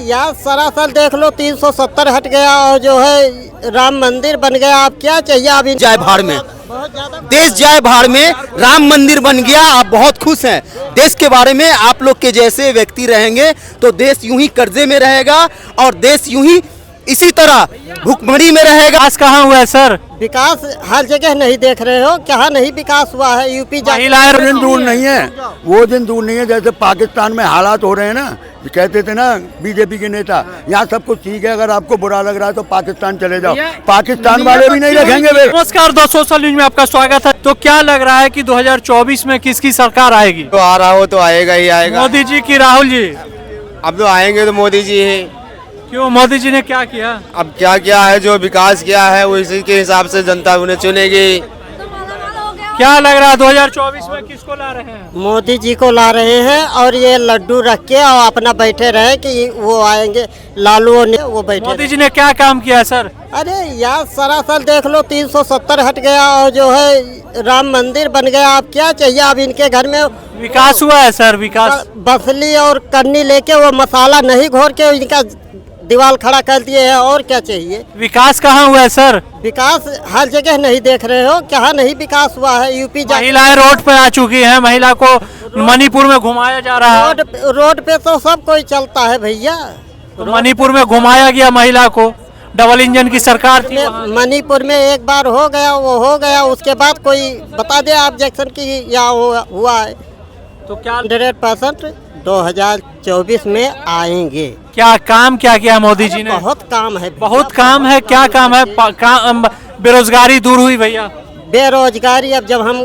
यार सरासर देख लो 370 हट गया और जो है राम मंदिर बन गया। आप क्या चाहिए? आप जाए भाड़ में, बहुत ज्यादा देश जाए भाड़ में, राम मंदिर बन गया, आप बहुत खुश हैं। देश के बारे में आप लोग के जैसे व्यक्ति रहेंगे तो देश यूं ही कर्जे में रहेगा और देश यूं ही इसी तरह भुखमरी में रहेगा। विकास कहाँ हुआ है सर? विकास हर जगह नहीं देख रहे हो, कहाँ नहीं विकास हुआ है? यूपी महिलाएं वो दिन दूर नहीं है, वो दिन दूर नहीं है। जैसे पाकिस्तान में हालात हो रहे हैं ना, कहते थे ना बीजेपी के नेता, यहाँ सब कुछ ठीक है, अगर आपको बुरा लग रहा है तो पाकिस्तान चले जाओ। पाकिस्तान वाले भी नहीं रखेंगे वे। नमस्कार दोस्तों, सोशल न्यूज में आपका स्वागत है। तो क्या लग रहा है कि 2024 में किसकी सरकार आएगी? तो आ रहा हो तो आएगा ही आएगा। मोदी जी की राहुल जी? अब तो आएंगे तो मोदी जी ही। क्यों, मोदी जी ने क्या किया? अब क्या क्या है, जो विकास किया है वो इसी के हिसाब से जनता उन्हें चुनेगी। क्या लग रहा है 2024 में किसको ला रहे हैं? मोदी जी को ला रहे हैं और ये लड्डू रख के और अपना बैठे रहे कि वो आएंगे, लालू ने वो बैठे मोदी रहे। जी ने क्या काम किया सर? अरे यार सरासर देख लो 370 हट गया और जो है राम मंदिर बन गया। आप क्या चाहिए? आप इनके घर में विकास हुआ है सर? विकास बसली और कन्नी लेके वो मसाला नहीं घोर के इनका दीवार खड़ा कर दिए है। और क्या चाहिए? विकास कहाँ हुआ है सर? विकास हर जगह नहीं देख रहे हो, कहाँ नहीं विकास हुआ है? यूपी महिलाएं रोड पे आ चुकी हैं, महिला को मणिपुर में घुमाया जा रहा है। रोड पे तो सब कोई चलता है भैया। तो मणिपुर में घुमाया गया महिला को, डबल इंजन की सरकार थी वहाँ। मणिपुर में एक बार हो गया, वो हो गया, उसके बाद कोई बता दे ऑब्जेक्शन की यहाँ हुआ है। तो क्या 100% 2024 में आएंगे। क्या काम क्या किया मोदी जी ने? बहुत काम है, बहुत काम है। क्या काम है? बेरोजगारी दूर हुई भैया? बेरोजगारी अब जब हम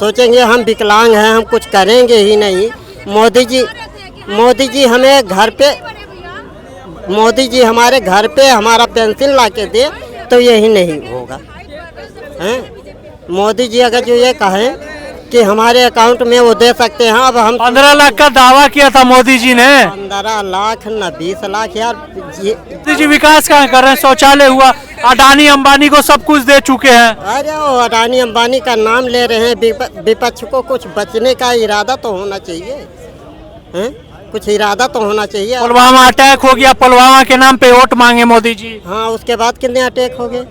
सोचेंगे हम विकलांग हैं, हम कुछ करेंगे ही नहीं। मोदी जी हमें घर पे, मोदी जी हमारे घर पे हमारा पेंशन ला के दे तो यही नहीं होगा हैं? मोदी जी अगर जो ये कहें कि हमारे अकाउंट में वो दे सकते हैं। अब हम 15 लाख का दावा किया था मोदी जी ने। 15 लाख न 20 लाख यार। मोदी जी विकास कहाँ कर रहे हैं? शौचालय हुआ, अडानी अंबानी को सब कुछ दे चुके हैं। अरे वो अडानी अंबानी का नाम ले रहे हैं। विपक्ष को कुछ बचने का इरादा तो होना चाहिए हैं? कुछ इरादा तो होना चाहिए। पुलवामा अटैक हो गया, पुलवामा के नाम पे वोट मांगे मोदी जी। हाँ, उसके बाद कितने अटैक हो गए?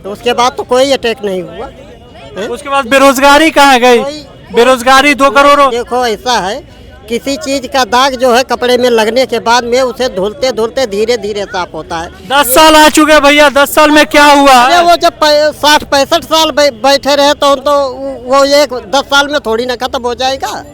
तो उसके बाद तो कोई अटैक नहीं हुआ है? उसके बाद बेरोजगारी कहाँ गई? बेरोजगारी 2 करोड़। देखो ऐसा है, किसी चीज का दाग जो है कपड़े में लगने के बाद में उसे धुलते धुलते धीरे धीरे साफ होता है। 10 साल आ चुके भैया, 10 साल में क्या हुआ? अरे वो जब 60-65 साल बैठे रहे तो वो एक 10 साल में थोड़ी ना खत्म हो जाएगा।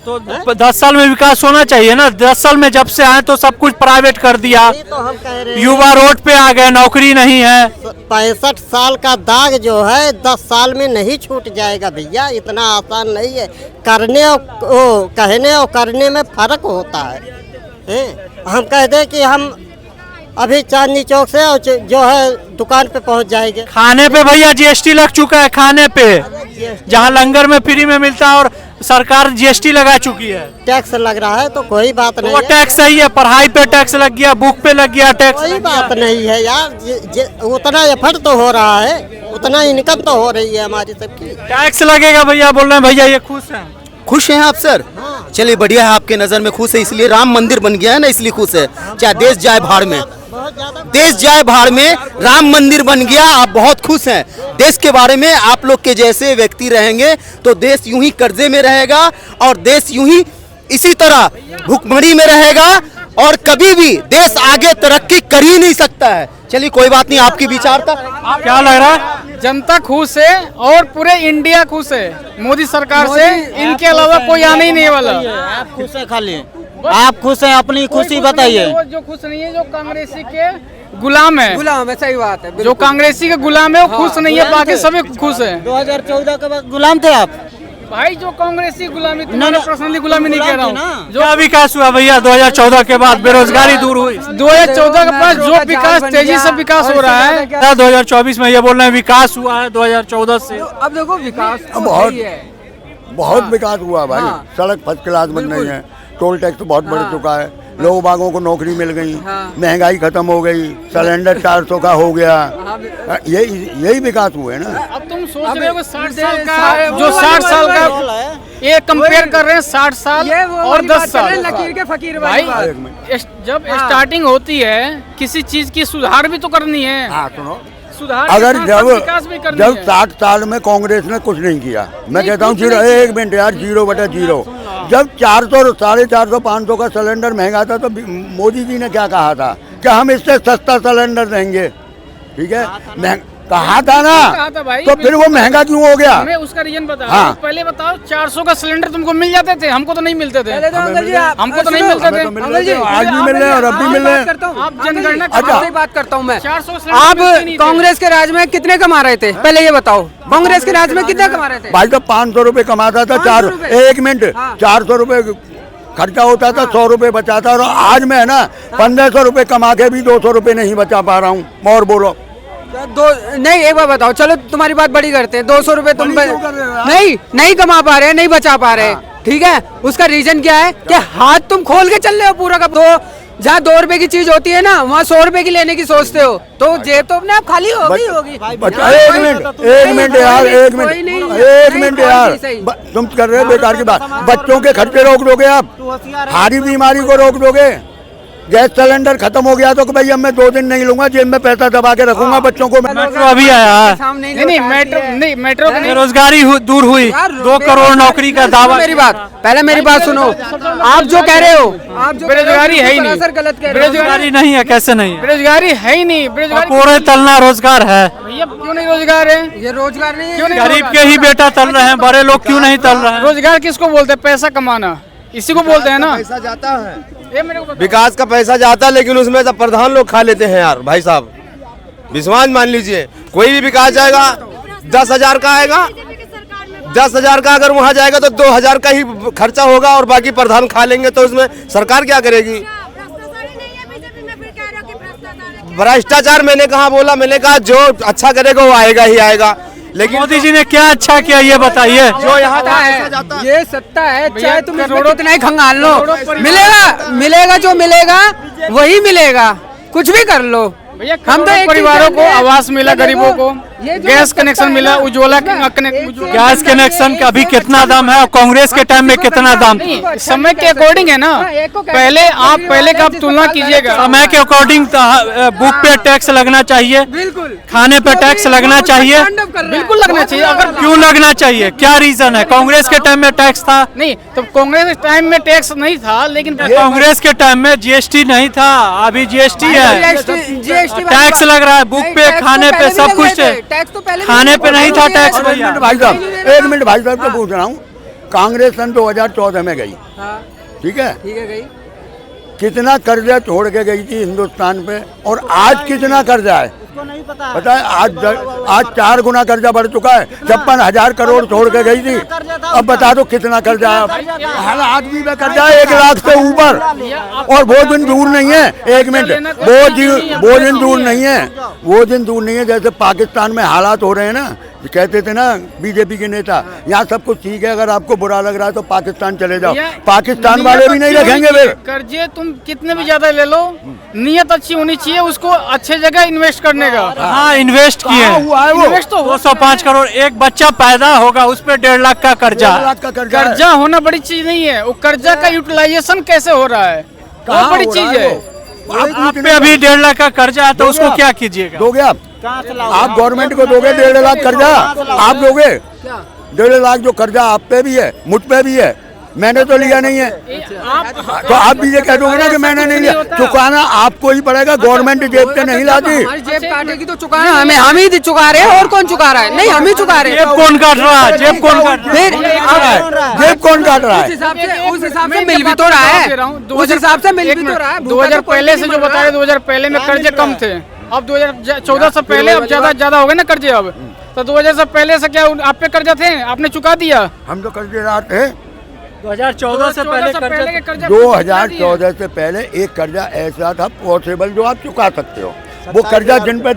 तो 10 साल में विकास होना चाहिए ना। 10 साल में जब से आए तो सब कुछ प्राइवेट कर दिया, तो हम कह रहे हैं युवा रोड पे आ गए, नौकरी नहीं है। 65 साल का दाग जो है 10 साल में नहीं छूट जाएगा भैया, इतना आसान नहीं है। कहने और करने में फर्क होता है। हम कह दें कि हम अभी चांदनी चौक से जो है दुकान पे पहुंच जाएंगे। खाने पे भैया जीएसटी लग चुका है, खाने पे जहाँ लंगर में फ्री में मिलता है और सरकार जीएसटी लगा चुकी है। टैक्स लग रहा है तो कोई बात नहीं वो है। टैक्स सही है, पढ़ाई पे टैक्स लग गया, बुक पे लग गया टैक्स। कोई बात नहीं है यार, उतना एफर्ट तो हो रहा है, उतना इनकम तो हो रही है हमारी सबकी। टैक्स लगेगा भैया, बोल रहे हैं भैया ये खुश हैं। खुश हैं आप सर? हाँ। चलिए बढ़िया है, आपके नज़र में खुश है, इसलिए राम मंदिर बन गया है ना, इसलिए खुश है। चाहे देश जाए भाड़ में, बहुत ज्यादा देश जाए भाड़ में, राम मंदिर बन गया, आप बहुत खुश हैं। देश के बारे में आप लोग के जैसे व्यक्ति रहेंगे तो देश यूं ही कर्जे में रहेगा और देश यूं ही इसी तरह भुखमरी में रहेगा और कभी भी देश आगे तरक्की कर ही नहीं सकता है। चलिए कोई बात नहीं, आपकी विचारता। क्या लग रहा है? जनता खुश है और पूरे इंडिया खुश है मोदी सरकार से। इनके अलावा कोई आने ही नहीं वाला। आप खुश हैं? खाली आप खुश हैं? अपनी खुशी बताइए। जो खुश नहीं है, जो कांग्रेसी के गुलाम है। गुलाम है, सही बात है। जो कांग्रेसी के गुलाम है वो खुश नहीं है, बाकी सभी खुश है। 2014 के बाद गुलाम थे आप भाई, जो कांग्रेसी गुलामी, तुम्हारे पर्सनली गुलामी नहीं कह रहा हूँ। क्या विकास हुआ भैया 2014 के बाद? बेरोजगारी दूर हुई। 2014 के बाद जो विकास, तेजी से विकास हो रहा है। 2024 में ये बोल रहे हैं विकास हुआ है 2014 से। अब देखो विकास बहुत विकास हुआ भाई। सड़क फर्स्ट क्लास बन रही है, टोल टैक्स तो बहुत बढ़ चुका है, लोग बागों को नौकरी मिल गई, महंगाई खत्म हो गई, सिलेंडर 400 का हो गया। यही विकास हुए ना। अब तुम सोच रहे हो 60 साल का, जो 60 साल का ये कंपेयर कर रहे हैं 60 साल और 10 साल। लकीर के फकीर भाई भाई जब स्टार्टिंग होती है किसी चीज की सुधार भी तो करनी है। हाँ सुनो, सुधार अगर के साथ विकास भी करनी है। 60 साल में कांग्रेस ने कुछ नहीं किया, मैं कहता हूँ 0 1 मिनट यार, 0/0। जब 400 450 500 का सिलेंडर महंगा था तो मोदी जी ने क्या कहा था कि हम इससे सस्ता सिलेंडर देंगे, ठीक है, कहा था ना, कहा था भाई, तो फिर वो महंगा क्यों हो गया? हमें उसका रीजन बताओ। हाँ। पहले बताओ 400 का सिलेंडर तुमको मिल जाते थे, हमको तो नहीं मिलते थे। हमको तो नहीं मिलते थे। आज भी मिल रहे हैं और अब भी मिल रहे हैं। आप जनगणना अच्छा। बात करता हूँ मैं। 400 आप कांग्रेस के राज में कितने कमा रहे थे, पहले ये बताओ, कांग्रेस के राज में कितना कमा रहे थे? भाई तो 500 रुपए कमाता था, 1 मिनट, 400 रुपए खर्चा होता था, 100 रुपए बचाता, और आज मैं है ना 1500 रुपए कमा के भी 200 रुपए नहीं बचा पा रहा हूँ। और बोलो नहीं, एक बार बताओ, चलो तुम्हारी बात बड़ी करते हैं, 200 रुपए तुम नहीं कमा पा रहे, नहीं बचा पा रहे, ठीक है, उसका रीजन क्या है कि हाथ तुम खोल के चल रहे हो पूरा का। तो जहाँ 2 रुपए की चीज होती है ना, वहाँ 100 रुपए की लेने की सोचते हो, तो जेब तो अपने आप खाली होगी। 1 मिनट यार, 1 मिनट यार, तुम कर रहे हो बेकार की बात। बच्चों के खर्चे रोक दोगे आप, हारी बीमारी को रोक दोगे, गैस सिलेंडर खत्म हो गया तो भाई अब मैं 2 दिन नहीं लूंगा, जेब में पैसा दबा के रखूंगा बच्चों को। मेट्रो अभी आया है, नहीं मेट्रो बेरोजगारी दूर हुई, 2 करोड़ नौकरी का दावा। पहले मेरी बात सुनो, आप जो कह रहे हो, आप जो बेरोजगारी है ही नहीं, गलत कह रहे हो। बेरोजगारी नहीं है, कैसे नहीं है? बेरोजगारी है ही नहीं। बेरोजगारी पूरे तलना रोजगार है, भैया क्यों नहीं रोजगार है? ये रोजगार नहीं है, क्यों नहीं गरीब के ही बेटा तल रहे हैं, बड़े लोग क्यों नहीं तल रहे हैं? रोजगार किसको बोलते हैं? पैसा कमाना, इसी को बोलते हैं ना। पैसा जाता है, ये मेरे को बताओ। विकास का पैसा जाता है, लेकिन उसमें सब प्रधान लोग खा लेते हैं यार। भाई साहब विश्वास मान लीजिए, कोई भी विकास जाएगा 10,000 का आएगा, 10,000 का अगर वहाँ जाएगा तो 2,000 का ही खर्चा होगा और बाकी प्रधान खा लेंगे, तो उसमें सरकार क्या करेगी? भ्रष्टाचार मैंने कहा बोला, मैंने कहा जो अच्छा करेगा वो आएगा ही आएगा, लेकिन मोदी जी ने क्या अच्छा किया ये बताइए। जो यहाँ ये सत्ता है, चाहे तुम इसमें कितना ही खंगाल लो, मिलेगा जो मिलेगा वही मिलेगा, कुछ भी कर लो। हम तो परिवारों को आवास मिला, गरीबों को गैस कनेक्शन मिला, उज्ज्वला गैस कनेक्शन का अभी कितना दाम है और कांग्रेस के टाइम में कितना दाम? समय के अकॉर्डिंग है ना। पहले का आप तुलना कीजिएगा। समय के अकॉर्डिंग बुक पे टैक्स लगना चाहिए, बिल्कुल खाने पे टैक्स लगना चाहिए, बिल्कुल लगना चाहिए। अगर क्यों लगना चाहिए, क्या रीजन है? कांग्रेस के टाइम में टैक्स था नहीं, तो कांग्रेस के टाइम में टैक्स नहीं था, लेकिन कांग्रेस के टाइम में जीएसटी नहीं था, अभी जीएसटी है, टैक्स लग रहा है बुक पे, खाने पे, सब कुछ है। टैक्स तो पहले खाने पे नहीं था टैक्स भैया। भाई साहब 1 मिनट भाई साहब को पूछ रहा हूँ, कांग्रेस सन 2014 में गई, ठीक है, गई, कितना कर्जा छोड़ के गई थी हिंदुस्तान पे, और आज कितना कर्जा है पता है? आज 4 गुना कर्जा बढ़ चुका है। 56,000 करोड़ छोड़ के गई थी, अब बता दो कितना कर्जा है? हर आदमी में कर्जा है 1 लाख से ऊपर, और वो दिन दूर नहीं है। 1 मिनट, वो दिन दूर नहीं है, वो दिन दूर नहीं है। जैसे पाकिस्तान में हालात हो रहे हैं ना, कहते थे ना बीजेपी के नेता, यहाँ सब कुछ ठीक है, अगर आपको बुरा लग रहा है तो पाकिस्तान चले जाओ। पाकिस्तान वाले भी नहीं रखेंगे फिर। कर्जे तुम कितने भी ज्यादा ले लो, नियत अच्छी होनी चाहिए, उसको अच्छे जगह इन्वेस्ट करने का। हाँ इन्वेस्ट किए, इन्वेस्ट तो 205 करोड़, एक बच्चा पैदा होगा उस पे 1.5 लाख का कर्जा। 1.5 लाख का कर्जा है। कर्जा होना बड़ी चीज नहीं है, वो कर्जा का यूटिलाइजेशन कैसे हो रहा है वो बड़ी चीज है। आप पे अभी 1.5 लाख का कर्जा है तो उसको क्या कीजिएगा? दोगे आप गवर्नमेंट को दोगे 1.5 लाख कर्जा? आप दोगे 1.5 लाख? जो कर्जा आप पे भी है, मुझ पे भी है, मैंने तो लिया नहीं है, तो आप भी ये कह दोगे ना कि मैंने नहीं लिया। चुकाना आपको ही पड़ेगा, गवर्नमेंट जेब से नहीं लाती। जेब काटेगी तो चुकाना हमें, हम ही चुका रहे हैं, और कौन चुका रहा है? नहीं, हम ही चुका रहे हैं। जेब कौन काट रहा है? जेब कौन काट रहा है? जेब कौन काट रहा है? उस हिसाब से मिल भी तो रहा है, उस हिसाब से मिल भी तो रहा है। 2000 पहले से जो बता रहे, 2000 पहले में कर्जे कम थे, अब 2014 से पहले अब ज्यादा हो गए ना कर्जे। अब तो 2000 से पहले से क्या आप पे कर्जा थे, आपने चुका दिया? हम तो कर्जेदार थे। 2014 से पहले के कर्जा 2014 से पहले एक कर्जा ऐसा था पॉसिबल जो आप चुका सकते हो। वो कर्जा दिन पे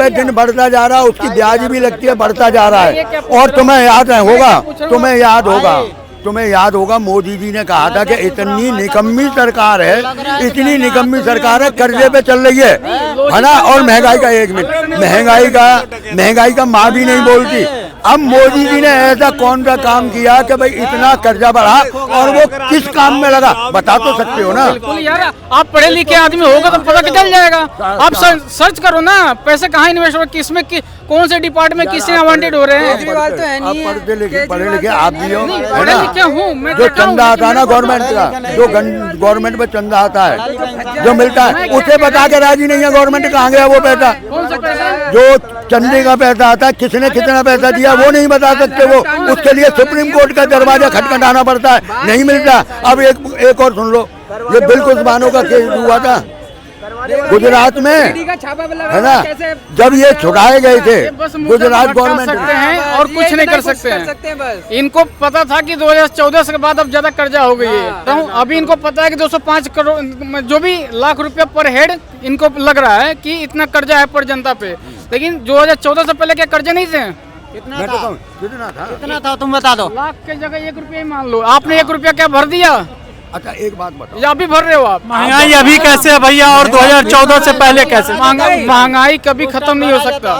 दिन बढ़ता जा रहा है, उसकी ब्याज भी लगती है, बढ़ता जा रहा है। और तुम्हें याद होगा मोदी जी ने कहा था कि इतनी निकम्मी सरकार है, इतनी निकम्मी सरकार है, कर्जे पे चल रही है ना। और महंगाई का 1 मिनट, महंगाई का माँ भी नहीं बोलती। अब मोदी जी ने ऐसा कौन सा काम किया कि भाई इतना कर्जा बढ़ा और वो किस काम में लगा, बता तो सकते हो ना। बिल्कुल यार, आप पढ़े लिखे आदमी होगा तो पता चल जाएगा। आप सर्च करो ना, पैसे कहाँ इन्वेस्ट हो, किसमें कौन से डिपार्टमेंट किससे अवांटेड हो रहे हैं। केजरीवाल तो है नहीं है। पढ़े लिखे आप भी हो, है पढ़े ना। लिखे हूँ मैं, जो चंदा आता है ना गवर्नमेंट का, जो गवर्नमेंट में चंदा आता है जो मिलता है, उसे बता के राजी नहीं है गवर्नमेंट कहाँ गया वो पैसा। कौन सा पैसा? जो चंदे का पैसा आता है, किसने कितना पैसा दिया वो नहीं बता सकते वो, उसके लिए सुप्रीम कोर्ट का दरवाजा खटखटाना पड़ता है, नहीं मिलता। अब एक और सुन लो, ये बिल्कुल जुबानों का केस हुआ था गुजरात में, है ना, जब ये छुड़ाए गए थे गुजरात गवर्नमेंट सकते हैं और कुछ नहीं कर सकते हैं। इनको पता था कि 2014 के बाद अब ज्यादा कर्जा हो गई है, तो अभी इनको पता है कि 205 करोड़ जो भी लाख रुपया पर हेड इनको लग रहा है कि इतना कर्जा है पर जनता पे, लेकिन 2014 से पहले क्या कर्जे नहीं थे? कितना था तुम बता दो। लाख के जगह 1 रुपया ही मान लो, आपने 1 रुपया क्या भर दिया? अच्छा एक बात बताओ, या अभी भर रहे हो आप? महंगाई अभी कैसे है भैया, और 2014 से पहले कैसे? महंगाई कभी खत्म नहीं हो सकता।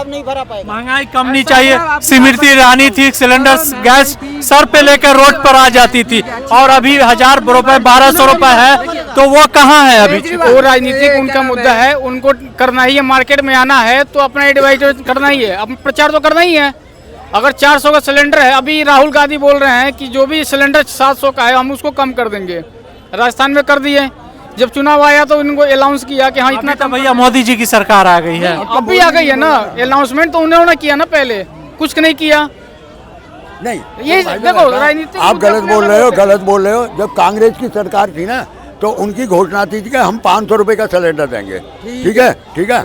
महंगाई कम नहीं चाहिए। स्मृति ईरानी थी, सिलेंडर गैस सर पे लेकर रोड पर आ जाती थी, और अभी 1000 रुपए 1200 रुपए है, तो वो कहाँ है अभी? वो राजनीतिक उनका मुद्दा है, उनको करना ही है, मार्केट में आना है तो अपना एडवर्टाइज करना ही है, अपना प्रचार तो करना ही है। अगर 400 का सिलेंडर है, अभी राहुल गांधी बोल रहे हैं कि जो भी सिलेंडर 700 का है हम उसको कम कर देंगे, राजस्थान में कर दिए। जब चुनाव आया तो इनको अनाउंस किया कि हाँ इतना तो भैया मोदी जी की सरकार आ गई है, अब भी आ गई है ना, अनाउंसमेंट तो उन्होंने किया ना, पहले कुछ नहीं किया। नहीं ये देखो राजनीतिक आप गलत बोल रहे हो, गलत बोल रहे हो। जब कांग्रेस की सरकार थी ना तो उनकी घोषणा थी कि हम 500 रुपए का सिलेंडर देंगे, ठीक है, ठीक है।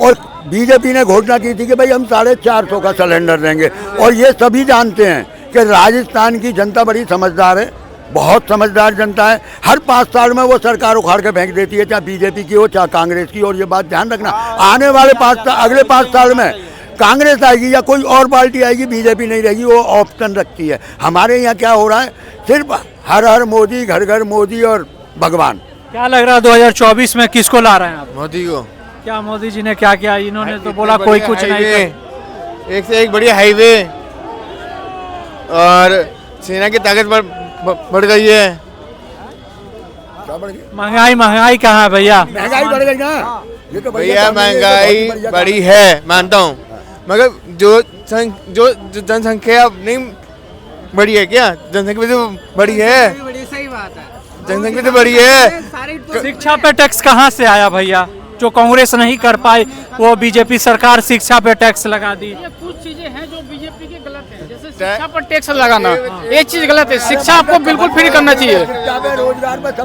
और बीजेपी ने घोषणा की थी कि भाई हम 450 का सिलेंडर देंगे। और ये सभी जानते हैं कि राजस्थान की जनता बड़ी समझदार है, बहुत समझदार जनता है। हर 5 साल में वो सरकार उखाड़ के फेंक देती है, चाहे बीजेपी की हो चाहे कांग्रेस की। और ये बात ध्यान रखना, आने वाले अगले 5 साल में कांग्रेस आएगी या कोई और पार्टी आएगी, बीजेपी नहीं रहेगी, वो ऑप्शन रखती है। हमारे यहाँ क्या हो रहा है, सिर्फ हर हर मोदी, घर घर मोदी और भगवान। क्या लग रहा है 2024 में किसको ला रहे हैं आप? मोदी को। क्या मोदी जी ने क्या किया? इन्होंने तो बोला कोई कुछ नहीं कर... एक से एक बढ़िया हाईवे, और सेना की ताकत बढ़ गई है। महंगाई कहाँ है भैया? महंगाई बढ़ गई ना, ये तो भैया महंगाई बढ़ी है, मानता हूँ, मगर जो जनसंख्या नहीं बढ़ी है, क्या जनसंख्या भी तो बढ़ी है, सही बात है, जनसंख्या तो बढ़ी है। शिक्षा पे टैक्स कहाँ से आया भैया? जो कांग्रेस नहीं कर पाई वो बीजेपी सरकार शिक्षा पे टैक्स लगा दी। ये कुछ चीजें हैं जो बीजेपी की गलत है, जैसे शिक्षा पर टैक्स लगाना, ये चीज गलत है। शिक्षा आपको बिल्कुल फ्री करना चाहिए।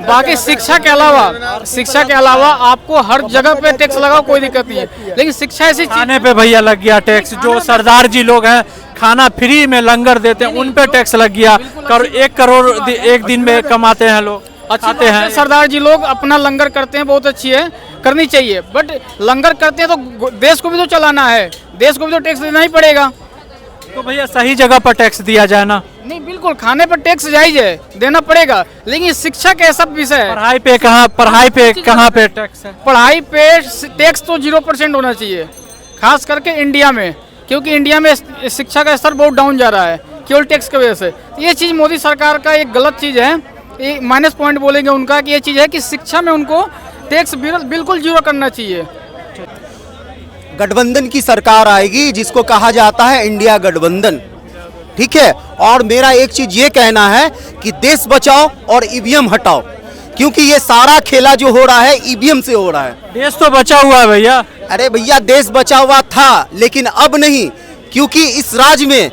बाकी शिक्षा के अलावा आपको हर जगह पे टैक्स लगाओ, कोई दिक्कत नहीं है, लेकिन शिक्षा ऐसी चीज खाने पे भैया लग गया टैक्स। जो सरदार जी लोग हैं खाना फ्री में लंगर देते हैं, उन पे टैक्स लग गया। 1 करोड़ एक दिन में कमाते हैं लोग, अच्छे हैं। सरदार जी लोग अपना लंगर करते हैं, बहुत अच्छी है, करनी चाहिए, बट लंगर करते हैं तो देश को भी तो चलाना है, देश को भी तो टैक्स देना ही पड़ेगा। तो भैया सही जगह पर टैक्स दिया जाए ना। नहीं, बिल्कुल खाने पर टैक्स जायज है, देना पड़ेगा, लेकिन शिक्षा का ऐसा विषय है। पढ़ाई पे कहाँ पे टैक्स है? पढ़ाई पे टैक्स तो 0% होना चाहिए, खास करके इंडिया में, क्योंकि इंडिया में शिक्षा का स्तर बहुत डाउन जा रहा है केवल टैक्स की वजह से। ये चीज़ मोदी सरकार का एक गलत चीज़ है, ये माइनस पॉइंट बोलेंगे उनका कि ये चीज़ है कि शिक्षा में उनको टैक्स बिल्कुल 0 करना चाहिए। गठबंधन की सरकार आएगी जिसको कहा जाता है इंडिया गठबंधन, ठीक है। और मेरा एक चीज ये कहना है कि देश बचाओ और ईवीएम हटाओ, क्योंकि ये सारा खेला जो हो रहा है ईवीएम से हो रहा है। देश तो बचा हुआ है भैया। अरे भैया देश बचा हुआ था, लेकिन अब नहीं, क्योंकि इस राज्य में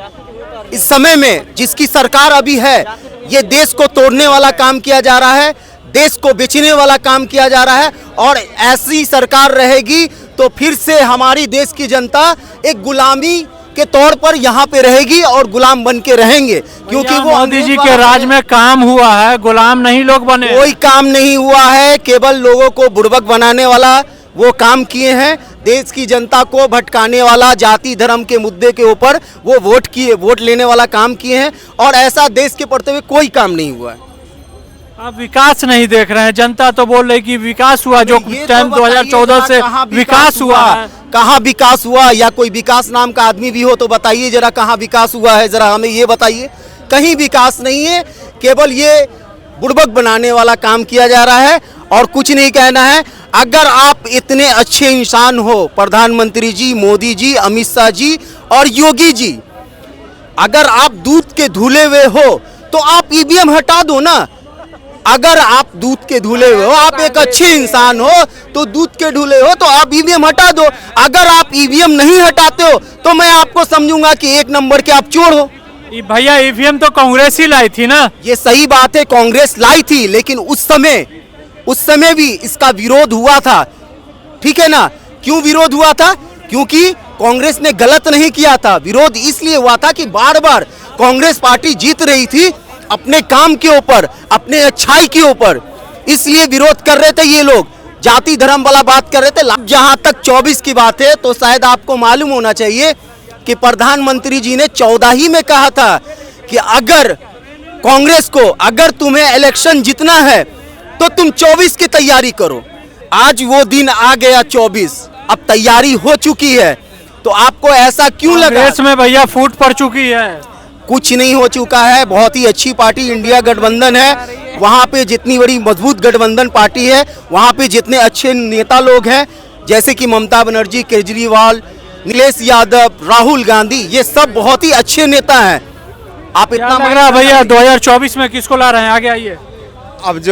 इस समय में जिसकी सरकार अभी है, ये देश को तोड़ने वाला काम किया जा रहा है, देश को बेचने वाला काम किया जा रहा है। और ऐसी सरकार रहेगी तो फिर से हमारी देश की जनता एक गुलामी के तौर पर यहाँ पे रहेगी और गुलाम बन के रहेंगे, क्योंकि वो मोदी जी के राज में काम हुआ है, गुलाम नहीं लोग बने। कोई काम नहीं हुआ है, केवल लोगों को बुड़बक बनाने वाला वो काम किए हैं। देश की जनता को भटकाने वाला, जाति धर्म के मुद्दे के ऊपर वो वोट लेने वाला काम किए हैं, और ऐसा देश के पड़ते हुए कोई काम नहीं हुआ है। आप विकास नहीं देख रहे हैं, जनता तो बोल रही कि विकास हुआ, जो ये तो टाइम बताइए 2014 से जरा कहाँ विकास हुआ है। कहाँ विकास हुआ, या कोई विकास नाम का आदमी भी हो तो बताइए जरा कहाँ विकास हुआ है, जरा हमें ये बताइए। कहीं विकास नहीं है, केवल ये बुड़बक बनाने वाला काम किया जा रहा है और कुछ नहीं कहना है। अगर आप इतने अच्छे इंसान हो, प्रधानमंत्री जी, मोदी जी, अमित शाह जी और योगी जी, अगर आप दूध के धुले हुए हो तो आप ईवीएम हटा दो ना। अगर आप दूध के धुले हुए हो, आप एक अच्छे इंसान हो तो दूध के धुले हो तो आप ईवीएम हटा दो। अगर आप ईवीएम नहीं हटाते हो तो मैं आपको समझूंगा कि एक नंबर के आप चोर हो। भैया ईवीएम तो कांग्रेस ही लाई थी ना। ये सही बात है, कांग्रेस लाई थी, लेकिन उस समय भी इसका विरोध हुआ था, ठीक है ना। क्यों विरोध हुआ था? क्योंकि कांग्रेस ने गलत नहीं किया था। विरोध इसलिए हुआ था कि बार बार कांग्रेस पार्टी जीत रही थी अपने काम के ऊपर, अपने अच्छाई के ऊपर, इसलिए विरोध कर रहे थे। ये लोग जाति धर्म वाला बात कर रहे थे। जहां तक 24 की बात है तो शायद आपको मालूम होना चाहिए कि प्रधानमंत्री जी ने 14 ही में कहा था कि अगर कांग्रेस को, अगर तुम्हें इलेक्शन जीतना है तो तुम 24 की तैयारी करो। आज वो दिन आ गया 24, अब तैयारी हो चुकी है, तो आपको ऐसा क्यों लगा? कांग्रेस में भैया फूट पड़ चुकी है। कुछ नहीं हो चुका है, बहुत ही अच्छी पार्टी इंडिया गठबंधन है। वहाँ पे जितनी बड़ी मजबूत गठबंधन पार्टी है, वहाँ पे जितने अच्छे नेता लोग हैं, जैसे कि ममता बनर्जी, केजरीवाल, नीलेश यादव, राहुल गांधी, ये सब बहुत ही अच्छे नेता हैं। आप क्या इतना लग रहा है भैया 2024 में किसको ला रहे हैं? आगे आइए। अब जो